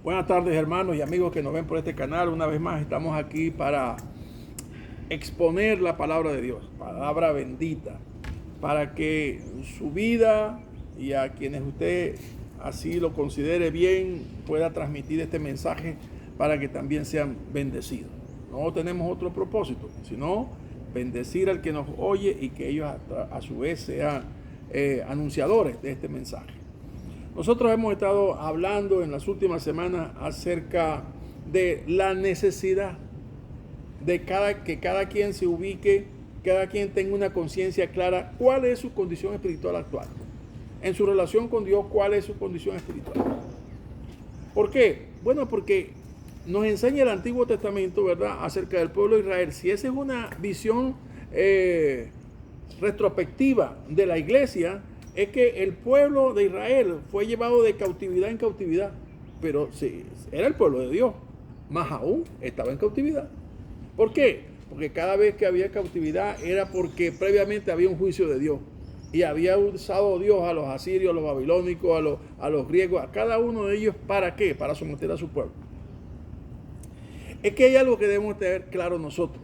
Buenas tardes, hermanos y amigos que nos ven por este canal. Una vez más estamos aquí para exponer la palabra de Dios, palabra bendita, para que su vida y a quienes usted así lo considere bien pueda transmitir este mensaje para que también sean bendecidos. No tenemos otro propósito, sino bendecir al que nos oye y que ellos a su vez sean anunciadores de este mensaje. Nosotros hemos estado hablando en las últimas semanas acerca de la necesidad de que cada quien se ubique, cada quien tenga una conciencia clara cuál es su condición espiritual actual. En su relación con Dios, cuál es su condición espiritual. ¿Por qué? Bueno, porque nos enseña el Antiguo Testamento, ¿verdad?, acerca del pueblo de Israel. Si esa es una visión retrospectiva de la iglesia, es que el pueblo de Israel fue llevado de cautividad en cautividad, pero sí, era el pueblo de Dios, más aún estaba en cautividad. ¿Por qué? Porque cada vez que había cautividad era porque previamente había un juicio de Dios y había usado Dios a los asirios, a los babilónicos, a los griegos, a cada uno de ellos. ¿Para qué? Para someter a su pueblo. Es que hay algo que debemos tener claro nosotros.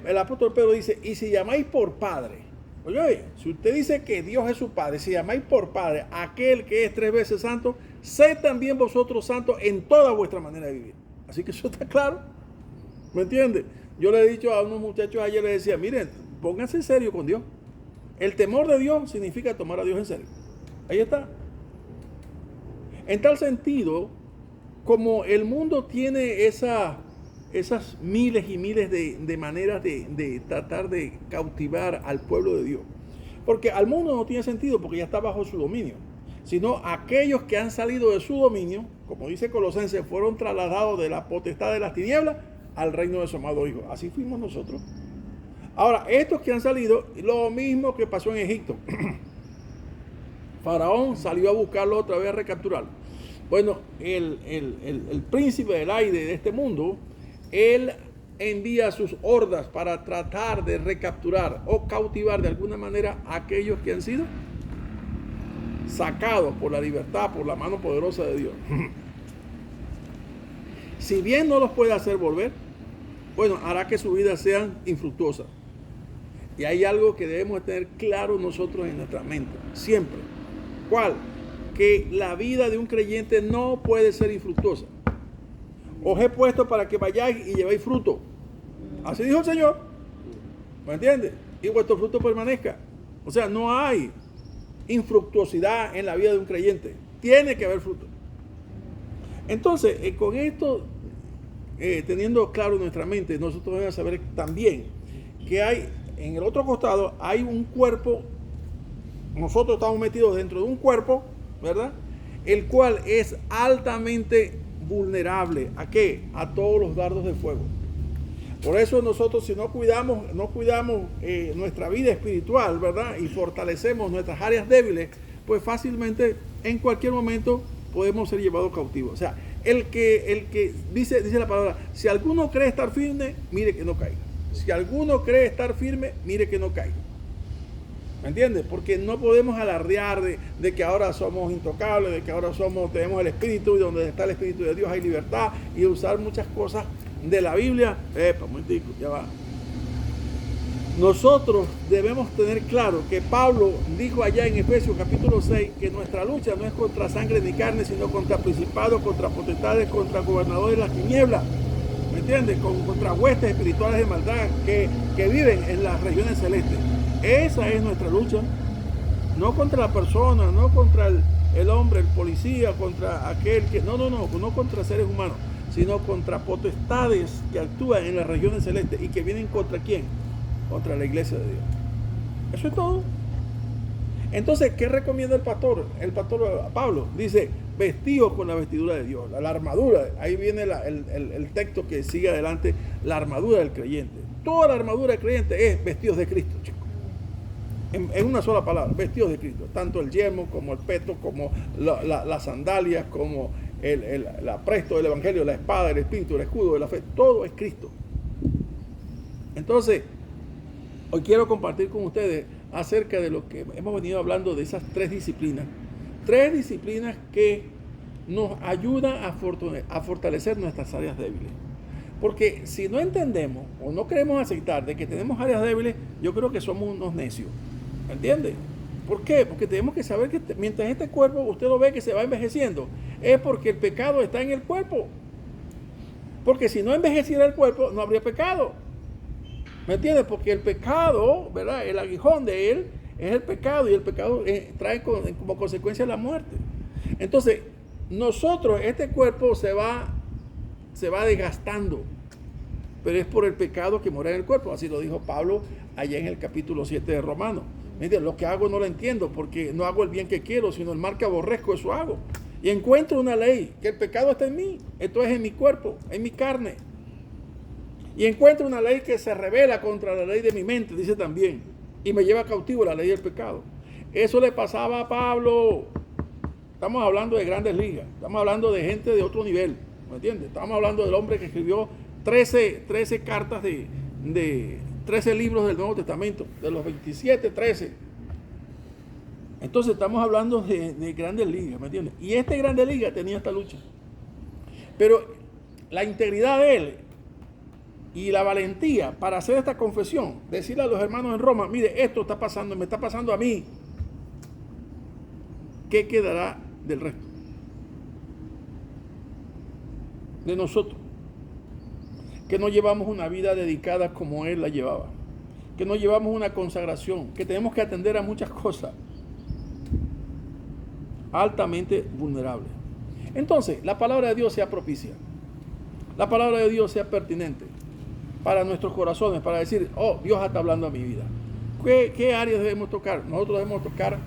El apóstol Pedro dice, y si llamáis por Padre, oye, si usted dice que Dios es su Padre, si llamáis por Padre aquel que es 3 veces santo, sed también vosotros santos en toda vuestra manera de vivir. Así que eso está claro. ¿Me entiende? Yo le he dicho a unos muchachos ayer, les decía, miren, pónganse en serio con Dios. El temor de Dios significa tomar a Dios en serio. Ahí está. En tal sentido, como el mundo tiene esas miles y miles de maneras de tratar de cautivar al pueblo de Dios. Porque al mundo no tiene sentido porque ya está bajo su dominio. Sino aquellos que han salido de su dominio, como dice Colosenses, fueron trasladados de la potestad de las tinieblas al reino de su amado Hijo. Así fuimos nosotros. Ahora, estos que han salido, lo mismo que pasó en Egipto. Faraón salió a buscarlo otra vez, a recapturarlo. Bueno, el príncipe del aire de este mundo, él envía sus hordas para tratar de recapturar o cautivar de alguna manera a aquellos que han sido sacados por la libertad, por la mano poderosa de Dios. Si bien no los puede hacer volver, bueno, hará que su vida sea infructuosa. Y hay algo que debemos tener claro nosotros en nuestra mente, siempre. ¿Cuál? Que la vida de un creyente no puede ser infructuosa. Os he puesto para que vayáis y llevéis fruto. Así dijo el Señor. ¿Me entiendes? Y vuestro fruto permanezca. O sea, no hay infructuosidad en la vida de un creyente. Tiene que haber fruto. Entonces, con esto, teniendo claro en nuestra mente, nosotros debemos saber también que hay, en el otro costado, hay un cuerpo. Nosotros estamos metidos dentro de un cuerpo, ¿verdad?, el cual es altamente vulnerable. ¿A qué? A todos los dardos de fuego. Por eso nosotros, si no cuidamos nuestra vida espiritual, ¿verdad?, y fortalecemos nuestras áreas débiles, pues fácilmente en cualquier momento podemos ser llevados cautivos. O sea, el que dice la palabra, si alguno cree estar firme, mire que no caiga. Si alguno cree estar firme, mire que no caiga. ¿Me entiendes? Porque no podemos alardear de que ahora somos intocables, de que ahora tenemos el Espíritu, y donde está el Espíritu de Dios hay libertad, y usar muchas cosas de la Biblia. Un momentico, ya va. Nosotros debemos tener claro que Pablo dijo allá en Efesios capítulo 6 que nuestra lucha no es contra sangre ni carne, sino contra principados, contra potestades, contra gobernadores de las tinieblas. ¿Me entiendes? Contra huestes espirituales de maldad que viven en las regiones celestes. Esa es nuestra lucha. No contra la persona, no contra el hombre, el policía, contra aquel que... No contra seres humanos, sino contra potestades que actúan en las regiones celestes y que vienen contra ¿quién? Contra la iglesia de Dios. Eso es todo. Entonces, ¿qué recomienda el pastor? El pastor Pablo dice, vestidos con la vestidura de Dios, la armadura. Ahí viene el texto que sigue adelante, la armadura del creyente. Toda la armadura del creyente es vestidos de Cristo, chicos. En una sola palabra, vestidos de Cristo. Tanto el yelmo, como el peto, como las sandalias, como el apresto del evangelio, la espada, el espíritu, el escudo de la fe. Todo es Cristo. Entonces, hoy quiero compartir con ustedes acerca de lo que hemos venido hablando de esas 3 disciplinas. 3 disciplinas que nos ayuda a fortalecer nuestras áreas débiles. Porque si no entendemos o no queremos aceptar de que tenemos áreas débiles, yo creo que somos unos necios. ¿Entiende? ¿Por qué? Porque tenemos que saber que mientras este cuerpo, usted lo ve que se va envejeciendo, es porque el pecado está en el cuerpo. Porque si no envejeciera el cuerpo, no habría pecado. ¿Me entiende? Porque el pecado, ¿verdad? El aguijón de él es el pecado, y el pecado trae como consecuencia la muerte. Entonces, nosotros, este cuerpo se va desgastando, pero es por el pecado que mora en el cuerpo. Así lo dijo Pablo allá en el capítulo 7 de Romanos. Lo que hago no lo entiendo, porque no hago el bien que quiero, sino el mal que aborrezco, eso hago. Y encuentro una ley, que el pecado está en mí, esto es en mi cuerpo, en mi carne. Y encuentro una ley que se revela contra la ley de mi mente, dice también, y me lleva cautivo la ley del pecado. Eso le pasaba a Pablo. Estamos hablando de grandes ligas, estamos hablando de gente de otro nivel, ¿me entiendes? Estamos hablando del hombre que escribió 13 cartas de 13 libros del Nuevo Testamento, de los 27, 13. Entonces estamos hablando de grandes ligas, ¿me entiendes? Y este grande liga tenía esta lucha. Pero la integridad de él y la valentía para hacer esta confesión, decirle a los hermanos en Roma, mire, esto está pasando, me está pasando a mí. ¿Qué quedará del resto? De nosotros, que no llevamos una vida dedicada como él la llevaba, que no llevamos una consagración, que tenemos que atender a muchas cosas, altamente vulnerables. Entonces, la palabra de Dios sea propicia, la palabra de Dios sea pertinente para nuestros corazones, para decir, oh, Dios está hablando a mi vida. ¿Qué áreas debemos tocar? Nosotros debemos tocar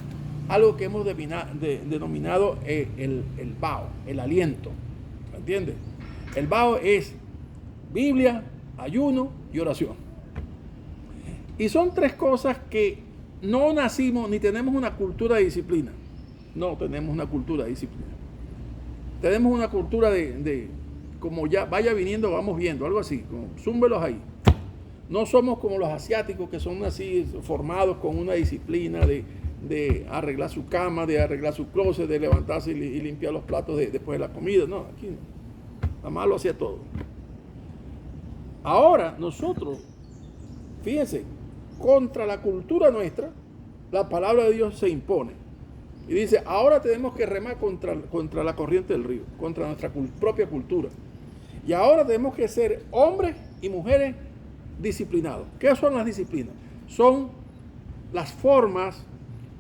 algo que hemos denominado el bao, el aliento. ¿Me entiendes? El bao es Biblia, ayuno y oración. Y son tres cosas que no nacimos ni tenemos una cultura de disciplina. No tenemos una cultura de disciplina. Tenemos una cultura de como ya vaya viniendo, vamos viendo, algo así, como zúmbelos ahí. No somos como los asiáticos que son así formados con una disciplina de arreglar su cama, de arreglar su closet, de levantarse y limpiar los platos después de la comida. No, aquí no. La mamá lo hacía todo. Ahora nosotros, fíjense, contra la cultura nuestra, la palabra de Dios se impone. Y dice, ahora tenemos que remar contra la corriente del río, contra nuestra propia cultura. Y ahora tenemos que ser hombres y mujeres disciplinados. ¿Qué son las disciplinas? Son las formas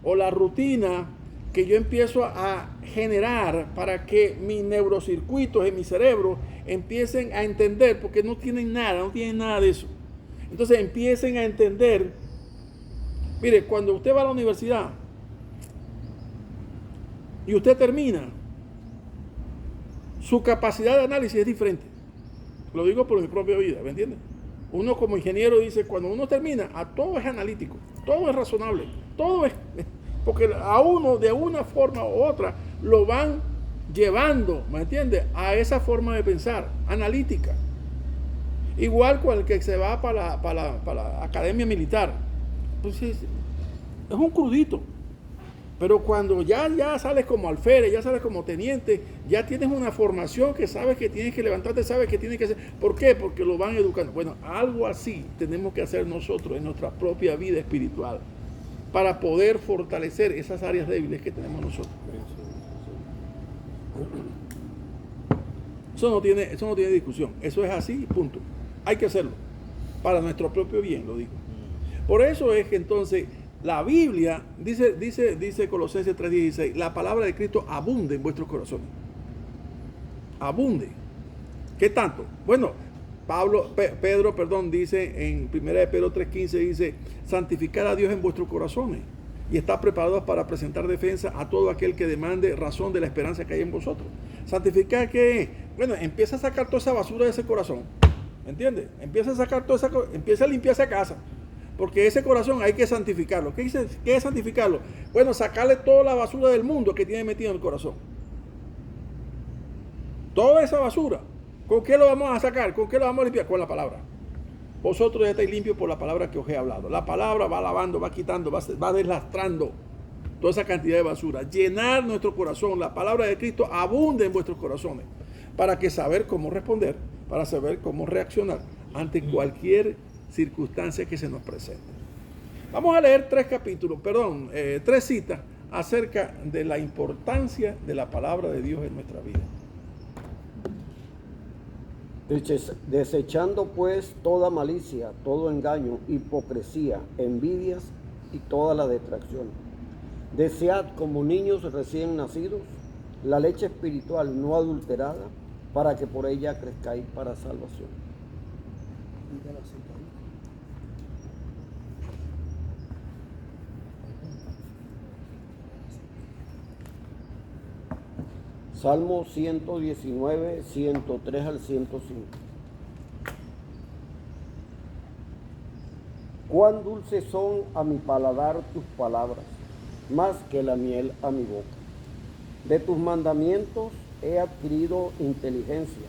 o la rutina que yo empiezo a generar para que mis neurocircuitos en mi cerebro empiecen a entender, porque no tienen nada de eso. Entonces empiecen a entender. Mire, cuando usted va a la universidad y usted termina, su capacidad de análisis es diferente. Lo digo por mi propia vida, ¿me entiendes? Uno como ingeniero dice, cuando uno termina, a todo es analítico, todo es razonable, todo es... Porque a uno de una forma u otra lo van llevando, ¿me entiendes? A esa forma de pensar, analítica. Igual con el que se va para la academia militar. Entonces, es un crudito. Pero cuando ya sales como alférez, ya sales como teniente, ya tienes una formación que sabes que tienes que levantarte, sabes que tienes que hacer. ¿Por qué? Porque lo van educando. Bueno, algo así tenemos que hacer nosotros en nuestra propia vida espiritual para poder fortalecer esas áreas débiles que tenemos nosotros. Eso no tiene discusión. Eso es así, punto. Hay que hacerlo para nuestro propio bien, lo digo. Por eso es que entonces la Biblia, dice Colosenses 3:16, la palabra de Cristo abunde en vuestros corazones. Abunde. ¿Qué tanto? Bueno, Pedro dice en 1 de Pedro 3:15, dice, santificad a Dios en vuestros corazones y está preparados para presentar defensa a todo aquel que demande razón de la esperanza que hay en vosotros. ¿Santificar qué es? Bueno, empieza a sacar toda esa basura de ese corazón. ¿Entiendes? Empieza a sacar empieza a limpiar esa casa. Porque ese corazón hay que santificarlo. ¿Qué es santificarlo? Bueno, sacarle toda la basura del mundo que tiene metido en el corazón. Toda esa basura. ¿Con qué lo vamos a sacar? ¿Con qué lo vamos a limpiar? Con la palabra. Vosotros ya estáis limpios por la palabra que os he hablado. La palabra va lavando, va quitando, va deslastrando. toda esa cantidad de basura. Llenar nuestro corazón. La palabra de Cristo abunde en vuestros corazones. Para que saber cómo responder, para saber cómo reaccionar ante cualquier circunstancia que se nos presente. Vamos a leer tres citas acerca de la importancia de la palabra de Dios en nuestra vida. Desechando pues toda malicia, todo engaño, hipocresía, envidias y toda la detracción. Desead como niños recién nacidos la leche espiritual no adulterada, para que por ella crezcáis para salvación. Salmo 119, 103 al 105. Cuán dulces son a mi paladar tus palabras, más que la miel a mi boca. De tus mandamientos he adquirido inteligencia,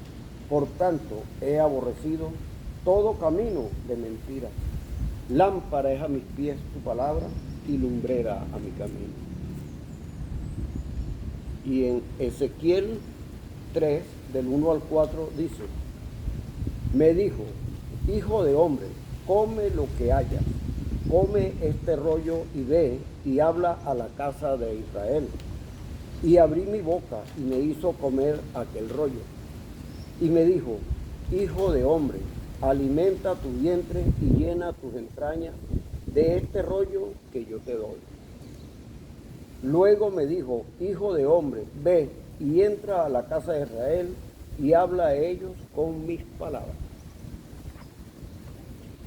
por tanto he aborrecido todo camino de mentira. Lámpara es a mis pies tu palabra y lumbrera a mi camino. Y en Ezequiel 3, del 1 al 4, dice: me dijo, hijo de hombre, come lo que hayas, come este rollo y ve y habla a la casa de Israel. Y abrí mi boca y me hizo comer aquel rollo. Y me dijo, hijo de hombre, alimenta tu vientre y llena tus entrañas de este rollo que yo te doy. Luego me dijo, hijo de hombre, ve y entra a la casa de Israel y habla a ellos con mis palabras.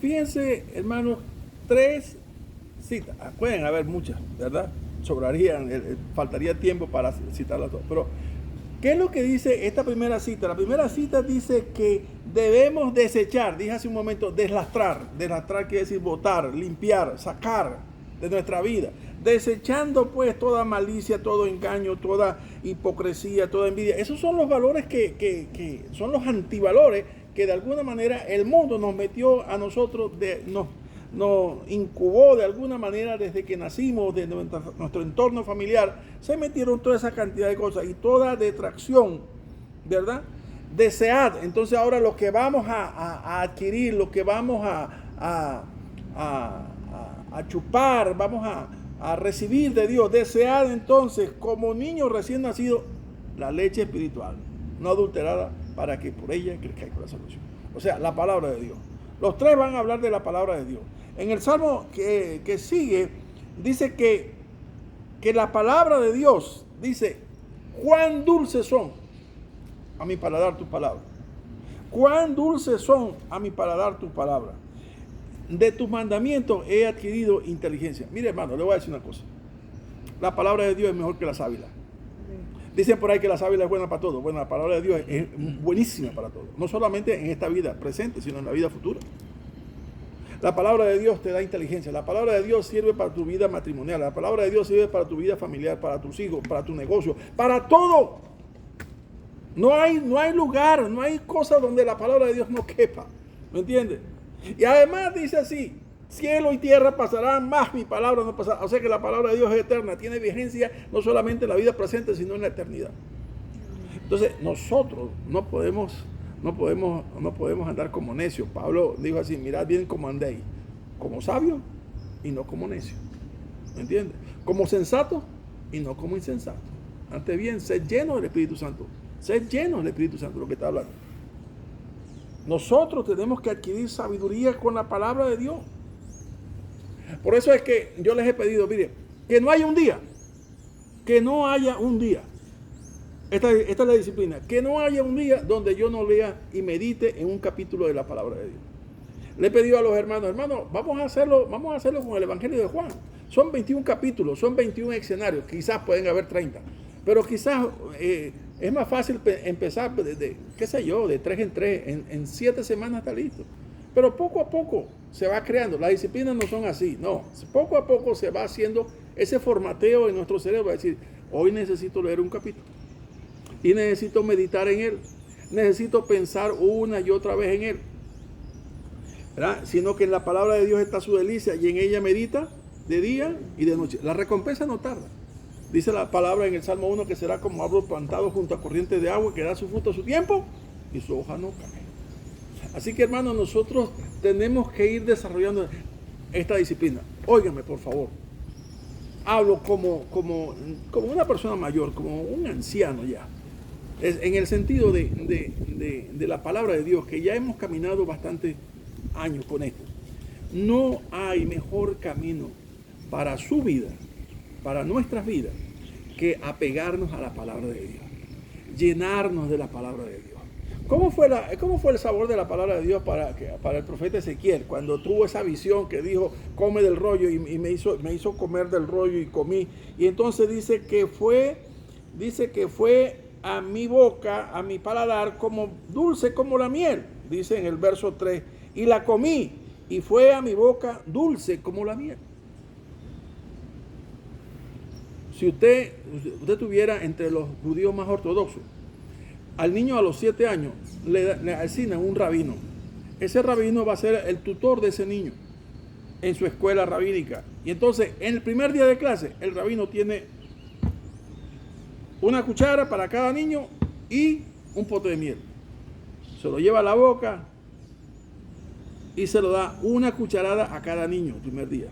Fíjense, hermanos, tres citas. Pueden haber muchas, ¿verdad? Sobrarían, faltaría tiempo para citarlas todas. Pero, ¿qué es lo que dice esta primera cita? La primera cita dice que debemos desechar, dije hace un momento, deslastrar. Deslastrar quiere decir botar, limpiar, sacar de nuestra vida. Desechando pues toda malicia, todo engaño, toda hipocresía, toda envidia. Esos son los valores que son los antivalores que de alguna manera el mundo nos metió a nosotros, nos incubó de alguna manera desde que nacimos, de nuestro entorno familiar. Se metieron toda esa cantidad de cosas y toda detracción, ¿verdad? Desead. Entonces ahora lo que vamos a adquirir, lo que vamos a chupar, vamos a recibir de Dios. Desead entonces, como niños recién nacidos, la leche espiritual, no adulterada, para que por ella crezcáis para la salvación. O sea, la palabra de Dios. Los tres van a hablar de la palabra de Dios. En el Salmo que sigue, dice que la palabra de Dios, dice, cuán dulces son a mi paladar tus palabras. Cuán dulces son a mi paladar tus palabras. De tus mandamientos he adquirido inteligencia. Mire, hermano, le voy a decir una cosa. La palabra de Dios es mejor que la sábila. Dicen por ahí que la sábila es buena para todo. Bueno, la palabra de Dios es buenísima para todo. No solamente en esta vida presente, sino en la vida futura. La palabra de Dios te da inteligencia. La palabra de Dios sirve para tu vida matrimonial. La palabra de Dios sirve para tu vida familiar, para tus hijos, para tu negocio, para todo. No hay lugar, no hay cosa donde la palabra de Dios no quepa. ¿Me entiendes? Y además dice así: cielo y tierra pasarán, más mi palabra no pasará. O sea que la palabra de Dios es eterna, tiene vigencia no solamente en la vida presente, sino en la eternidad. Entonces nosotros no podemos andar como necios. Pablo dijo así: mirad bien cómo andéis, como sabios y no como necios. ¿Me entiendes? Como sensatos y no como insensatos. Antes bien, sed llenos del Espíritu Santo. Sed llenos del Espíritu Santo, lo que está hablando. Nosotros tenemos que adquirir sabiduría con la palabra de Dios. Por eso es que yo les he pedido, mire, que no haya un día, esta es la disciplina, que no haya un día donde yo no lea y medite en un capítulo de la palabra de Dios. Le he pedido a los hermanos, vamos a hacerlo con el Evangelio de Juan. Son 21 capítulos, son 21 escenarios, quizás pueden haber 30, pero quizás es más fácil empezar de 3 en 3, en 7 semanas está listo. Pero poco a poco se va creando. Las disciplinas no son así, no. Poco a poco se va haciendo ese formateo en nuestro cerebro. Es decir, hoy necesito leer un capítulo y necesito meditar en él. Necesito pensar una y otra vez en él, ¿verdad? Sino que en la palabra de Dios está su delicia y en ella medita de día y de noche. La recompensa no tarda. Dice la palabra en el Salmo 1 que será como árbol plantado junto a corrientes de agua, que da su fruto a su tiempo y su hoja no cae. Así que, hermanos, nosotros tenemos que ir desarrollando esta disciplina. Óigame, por favor. Hablo como una persona mayor, como un anciano ya. En el sentido de la palabra de Dios, que ya hemos caminado bastantes años con esto. No hay mejor camino para su vida, para nuestras vidas, que apegarnos a la palabra de Dios. Llenarnos de la palabra de Dios. ¿Cómo fue el sabor de la palabra de Dios para el profeta Ezequiel cuando tuvo esa visión que dijo, come del rollo, y me hizo comer del rollo y comí? Y entonces dice que fue a mi boca, a mi paladar, como dulce como la miel, dice en el verso 3, y la comí, y fue a mi boca dulce como la miel. Si usted tuviera entre los judíos más ortodoxos, al niño a los 7 años le asignan un rabino. Ese rabino va a ser el tutor de ese niño en su escuela rabínica. Y entonces, en el primer día de clase, el rabino tiene una cuchara para cada niño y un pote de miel. Se lo lleva a la boca y se lo da una cucharada a cada niño el primer día,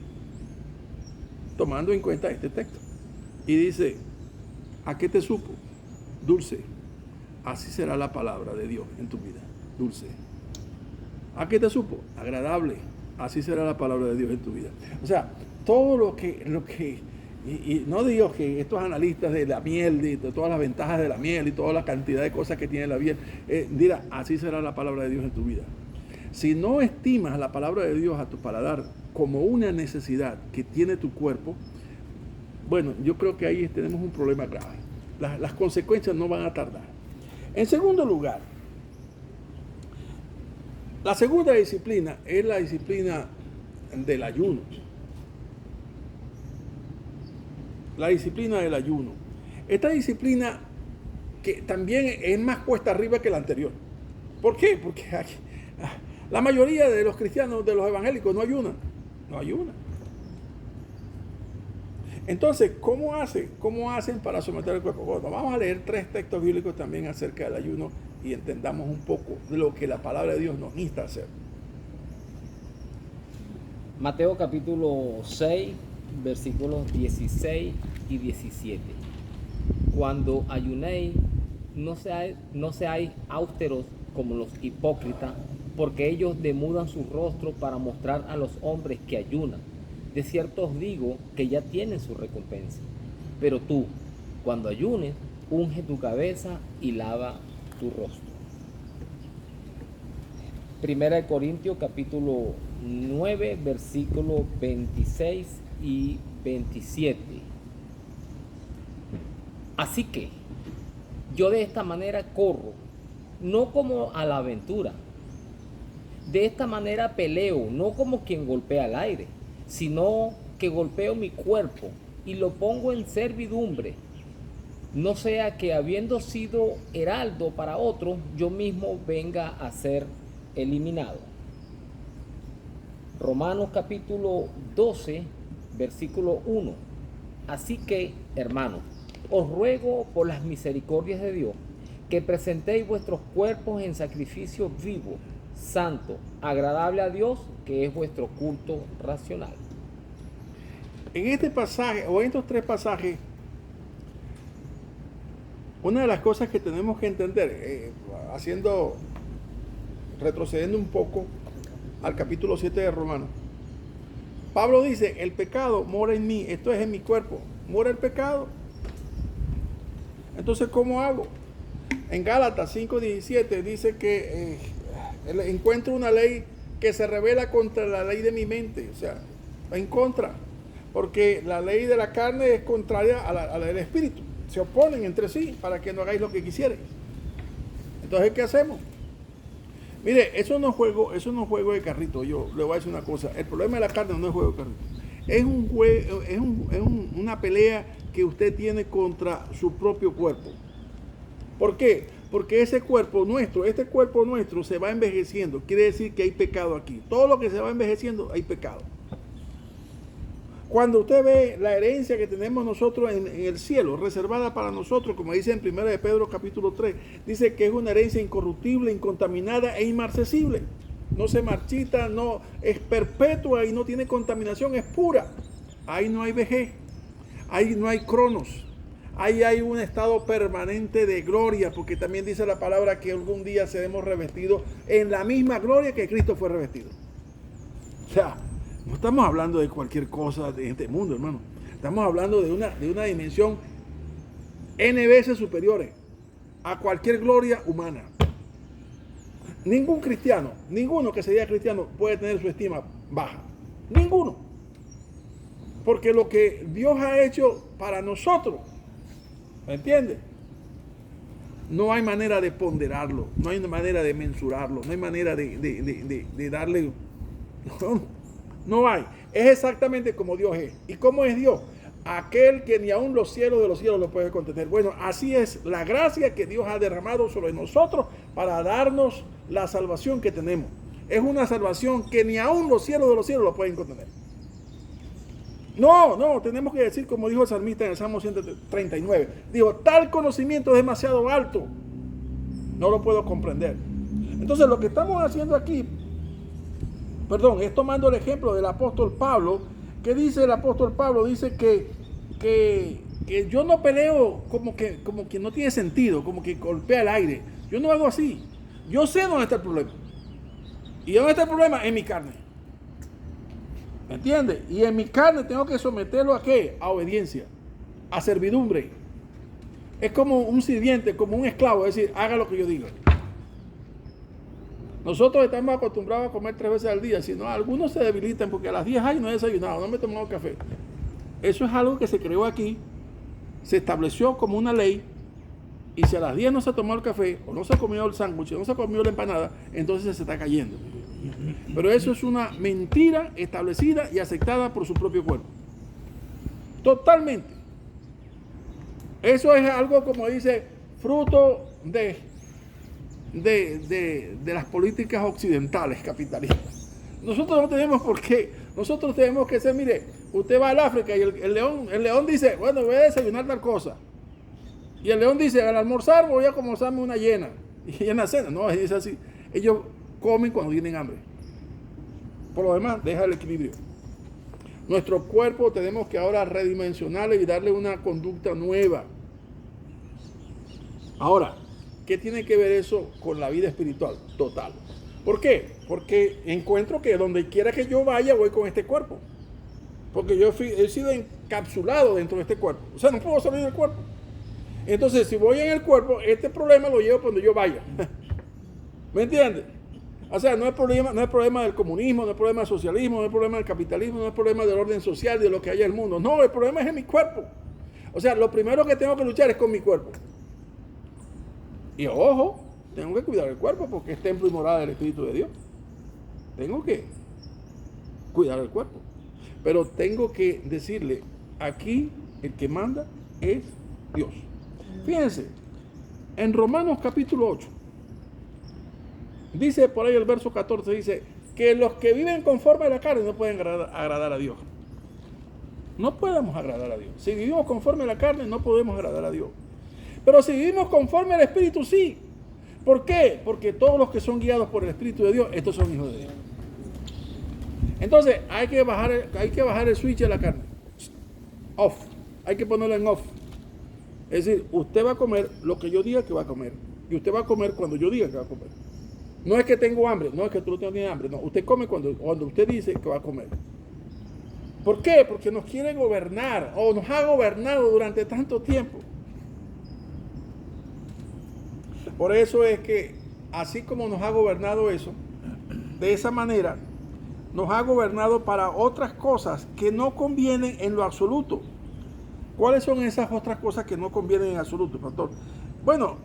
tomando en cuenta este texto. Y dice, ¿a qué te supo? Dulce. Así será la palabra de Dios en tu vida. Dulce. ¿A qué te supo? Agradable. Así será la palabra de Dios en tu vida. O sea, todo lo que y no digo que estos analistas de la miel, de todas las ventajas de la miel y toda la cantidad de cosas que tiene la miel, dirá, así será la palabra de Dios en tu vida. Si no estimas la palabra de Dios a tu paladar como una necesidad que tiene tu cuerpo, bueno, yo creo que ahí tenemos un problema grave. Las consecuencias no van a tardar. En segundo lugar, la segunda disciplina es la disciplina del ayuno. La disciplina del ayuno. Esta disciplina que también es más cuesta arriba que la anterior. ¿Por qué? Porque la mayoría de los cristianos, de los evangélicos, no ayunan. No ayunan. Entonces, ¿cómo hacen para someter el cuerpo? Bueno, vamos a leer 3 textos bíblicos también acerca del ayuno y entendamos un poco de lo que la palabra de Dios nos insta a hacer. Mateo capítulo 6, versículos 16 y 17. Cuando ayunéis, no seáis austeros como los hipócritas, porque ellos demudan su rostro para mostrar a los hombres que ayunan. De cierto os digo que ya tienen su recompensa. Pero tú, cuando ayunes, unge tu cabeza y lava tu rostro. Primera de Corintios capítulo 9, versículos 26 y 27. Así que yo de esta manera corro, no como a la aventura. De esta manera peleo, no como quien golpea al aire, sino que golpeo mi cuerpo y lo pongo en servidumbre, no sea que habiendo sido heraldo para otro, yo mismo venga a ser eliminado. Romanos capítulo 12, versículo 1. Así que, hermanos, os ruego por las misericordias de Dios, que presentéis vuestros cuerpos en sacrificio vivo, santo, agradable a Dios, que es vuestro culto racional. En este pasaje, o en estos 3 pasajes, una de las cosas que tenemos que entender, retrocediendo un poco al capítulo 7 de Romanos, Pablo dice, el pecado mora en mí, esto es en mi cuerpo, mora el pecado. Entonces, ¿cómo hago? En Gálatas 5:17 dice que encuentro una ley que se revela contra la ley de mi mente, o sea, en contra, porque la ley de la carne es contraria a la del espíritu, se oponen entre sí para que no hagáis lo que quisierais. Entonces, ¿qué hacemos? Mire, eso no es juego de carrito. Yo le voy a decir una cosa, el problema de la carne no es juego de carrito, es una pelea que usted tiene contra su propio cuerpo. ¿Por qué? Porque este cuerpo nuestro se va envejeciendo. Quiere decir que hay pecado aquí. Todo lo que se va envejeciendo, hay pecado. Cuando usted ve la herencia que tenemos nosotros en el cielo, reservada para nosotros, como dice en 1 de Pedro capítulo 3, dice que es una herencia incorruptible, incontaminada e inmarcesible. No se marchita, no es perpetua y no tiene contaminación, es pura. Ahí no hay vejez, ahí no hay cronos, ahí hay un estado permanente de gloria, porque también dice la palabra que algún día seremos revestidos en la misma gloria que Cristo fue revestido. O sea, no estamos hablando de cualquier cosa de este mundo, hermano. Estamos hablando de una dimensión N veces superiores a cualquier gloria humana. Ningún cristiano, ninguno que se diga cristiano puede tener su estima baja. Ninguno. Porque lo que Dios ha hecho para nosotros, ¿me entiendes? No hay manera de ponderarlo, no hay manera de mensurarlo, no hay manera de darle... No hay. Es exactamente como Dios es. ¿Y cómo es Dios? Aquel que ni aun los cielos de los cielos lo puede contener. Bueno, así es la gracia que Dios ha derramado sobre nosotros para darnos la salvación que tenemos. Es una salvación que ni aun los cielos de los cielos lo pueden contener. No, tenemos que decir como dijo el salmista en el Salmo 139. Dijo, tal conocimiento es demasiado alto. No lo puedo comprender. Entonces lo que estamos haciendo aquí, es tomando el ejemplo del apóstol Pablo. ¿Qué dice el apóstol Pablo? Dice que yo no peleo como que no tiene sentido, como que golpea el aire. Yo no hago así. Yo sé dónde está el problema. ¿Y dónde está el problema? En mi carne. ¿Me entiendes? Y en mi carne tengo que someterlo ¿a qué? A obediencia, a servidumbre. Es como un sirviente, como un esclavo, es decir, haga lo que yo diga. Nosotros estamos acostumbrados a comer 3 veces al día, si no, algunos se debilitan porque a las 10 no he desayunado, no me he tomado café. Eso es algo que se creó aquí, se estableció como una ley, y si a las 10 no se tomó el café, o no se comió el sándwich, o no se comió la empanada, entonces se está cayendo. Pero eso es una mentira establecida y aceptada por su propio cuerpo. Totalmente. Eso es algo, como dice, fruto de las políticas occidentales capitalistas. Nosotros no tenemos por qué. Nosotros tenemos que ser, mire, usted va al África y el león dice, bueno, voy a desayunar tal cosa. Y el león dice, al almorzar voy a almorzarme una hiena. Y en la cena, no, es así. Ellos comen cuando tienen hambre. Por lo demás, deja el equilibrio. Nuestro cuerpo tenemos que ahora redimensionarle y darle una conducta nueva. Ahora, ¿qué tiene que ver eso con la vida espiritual? Total. ¿Por qué? Porque encuentro que donde quiera que yo vaya, voy con este cuerpo. Porque yo he sido encapsulado dentro de este cuerpo. O sea, no puedo salir del cuerpo. Entonces, si voy en el cuerpo, este problema lo llevo cuando yo vaya. ¿Me entiendes? O sea, no es problema del comunismo, no es problema del socialismo, no es problema del capitalismo, no es problema del orden social, de lo que haya en el mundo. No, el problema es en mi cuerpo. O sea, lo primero que tengo que luchar es con mi cuerpo. Y ojo, tengo que cuidar el cuerpo porque es templo y morada del Espíritu de Dios. Tengo que cuidar el cuerpo. Pero tengo que decirle, aquí el que manda es Dios. Fíjense, en Romanos capítulo 8, dice por ahí el verso 14, dice que los que viven conforme a la carne no pueden agradar a Dios. No podemos agradar a Dios. Si vivimos conforme a la carne, no podemos agradar a Dios. Pero si vivimos conforme al Espíritu, sí. ¿Por qué? Porque todos los que son guiados por el Espíritu de Dios, estos son hijos de Dios. Entonces, hay que bajar el switch de la carne. Off. Hay que ponerlo en off. Es decir, usted va a comer lo que yo diga que va a comer. Y usted va a comer cuando yo diga que va a comer. No es que tengo hambre, no es que tú no tienes hambre. No, usted come cuando usted dice que va a comer. ¿Por qué? Porque nos quiere gobernar, o nos ha gobernado durante tanto tiempo. Por eso es que, así como nos ha gobernado eso, de esa manera, nos ha gobernado para otras cosas que no convienen en lo absoluto. ¿Cuáles son esas otras cosas que no convienen en absoluto, pastor? Bueno,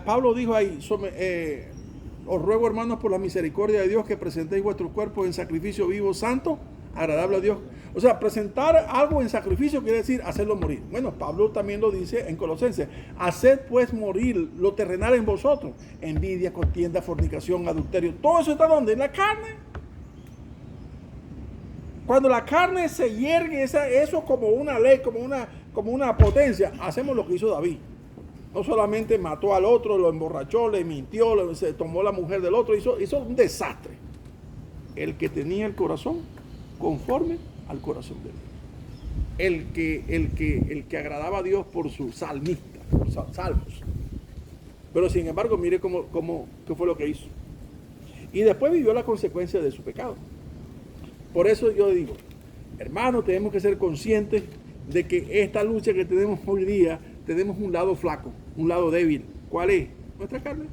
Pablo dijo ahí, os ruego, hermanos, por la misericordia de Dios, que presentéis vuestros cuerpos en sacrificio vivo, santo, agradable a Dios. O sea, presentar algo en sacrificio quiere decir hacerlo morir. Bueno, Pablo también lo dice en Colosenses. Haced pues morir lo terrenal en vosotros. Envidia, contienda, fornicación, adulterio. Todo eso está ¿dónde? En la carne. Cuando la carne se hiergue, eso como una ley, como una potencia, hacemos lo que hizo David. No solamente mató al otro, lo emborrachó, le mintió, se tomó la mujer del otro, hizo un desastre. El que tenía el corazón conforme al corazón de Dios. El que agradaba a Dios por su salmista, por salmos. Pero sin embargo, mire qué fue lo que hizo. Y después vivió la consecuencia de su pecado. Por eso yo digo, hermanos, tenemos que ser conscientes de que esta lucha que tenemos hoy día, tenemos un lado flaco, un lado débil. ¿Cuál es? Nuestra carne.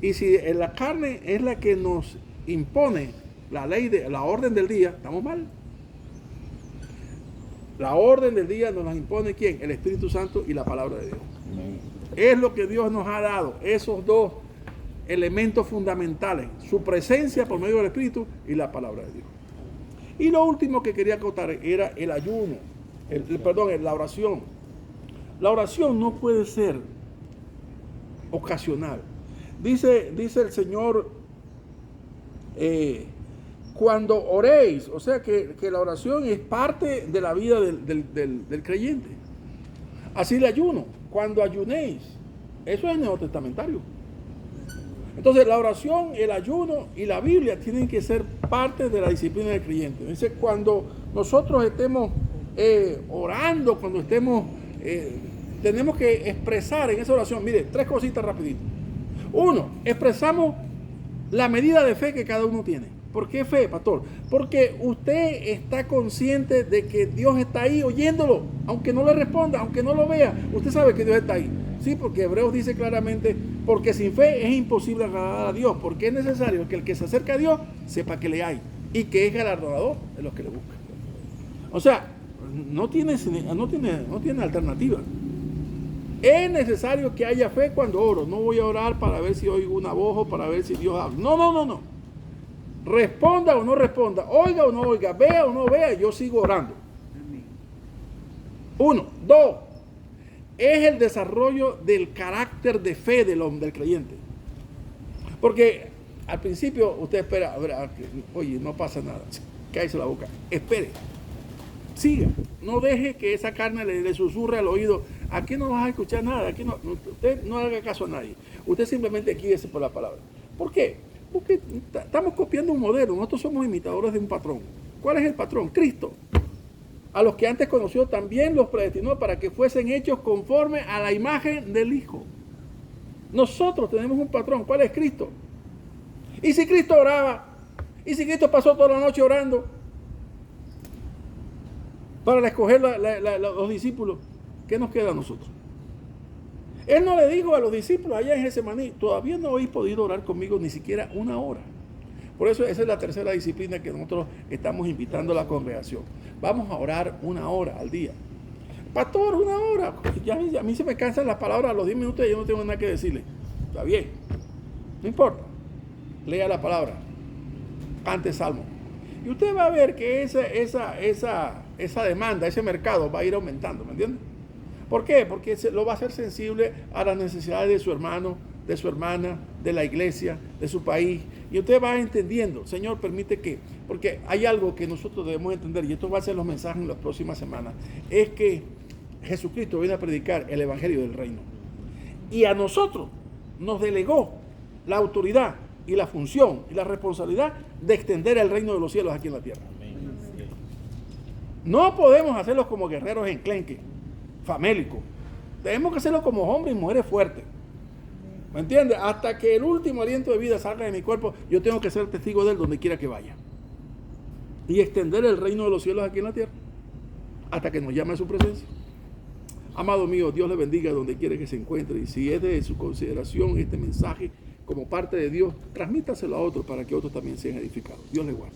Y si la carne es la que nos impone la orden del día, estamos mal. La orden del día nos la impone ¿quién? El Espíritu Santo y la palabra de Dios. Es lo que Dios nos ha dado, esos dos elementos fundamentales, su presencia por medio del Espíritu y la palabra de Dios. Y lo último que quería acotar era el ayuno, la oración. La oración no puede ser ocasional. Dice el Señor, cuando oréis, o sea que la oración es parte de la vida del creyente. Así el ayuno, cuando ayunéis, eso es neotestamentario. Entonces la oración, el ayuno y la Biblia tienen que ser parte de la disciplina del creyente. Dice, cuando nosotros estemos orando, cuando estemos, tenemos que expresar en esa oración, mire, 3 cositas rapidito. 1, expresamos la medida de fe que cada uno tiene. ¿Por qué fe, pastor? Porque usted está consciente de que Dios está ahí oyéndolo, aunque no le responda, aunque no lo vea, usted sabe que Dios está ahí. Sí, porque Hebreos dice claramente, porque sin fe es imposible agradar a Dios, porque es necesario que el que se acerca a Dios sepa que le hay y que es galardonador de los que le buscan. O sea, no tiene alternativa. Es necesario que haya fe cuando oro. No voy a orar para ver si oigo una voz o para ver si Dios habla. No. Responda o no responda, oiga o no oiga, vea o no vea, yo sigo orando. 1, 2. Es el desarrollo del carácter de fe del creyente. Porque al principio usted espera, oye, no pasa nada, cállese la boca, espere, siga, no deje que esa carne le susurre al oído, aquí no vas a escuchar nada, aquí no, usted no haga caso a nadie, usted simplemente guíese por la palabra. ¿Por qué? Porque estamos copiando un modelo, nosotros somos imitadores de un patrón. ¿Cuál es el patrón? Cristo. A los que antes conoció también los predestinó para que fuesen hechos conforme a la imagen del Hijo. Nosotros tenemos un patrón. ¿Cuál es Cristo? Y si Cristo oraba, y si Cristo pasó toda la noche orando para escoger los discípulos, ¿qué nos queda a nosotros? Él no le dijo a los discípulos allá en Getsemaní, todavía no habéis podido orar conmigo ni siquiera 1 hora. Por eso esa es la tercera disciplina que nosotros estamos invitando a la congregación. Vamos a orar 1 hora al día. Pastor, 1 hora. Ya a mí se me cansan las palabras a los 10 minutos y yo no tengo nada que decirle. Está bien. No importa. Lea la palabra. Cante salmo. Y usted va a ver que esa demanda, ese mercado va a ir aumentando. ¿Me entiende? ¿Por qué? Porque lo va a hacer sensible a las necesidades de su hermano, de su hermana, de la iglesia, de su país. Y usted va entendiendo, Señor, permite que, porque hay algo que nosotros debemos entender, y esto va a ser los mensajes en las próximas semanas, es que Jesucristo viene a predicar el evangelio del reino. Y a nosotros nos delegó la autoridad y la función y la responsabilidad de extender el reino de los cielos aquí en la tierra. No podemos hacerlo como guerreros enclenques, famélicos. Tenemos que hacerlo como hombres y mujeres fuertes. ¿Me entiendes? Hasta que el último aliento de vida salga de mi cuerpo, yo tengo que ser testigo de él donde quiera que vaya. Y extender el reino de los cielos aquí en la tierra. Hasta que nos llame a su presencia. Amado mío, Dios le bendiga donde quiera que se encuentre. Y si es de su consideración este mensaje como parte de Dios, transmítaselo a otros para que otros también sean edificados. Dios le guarde.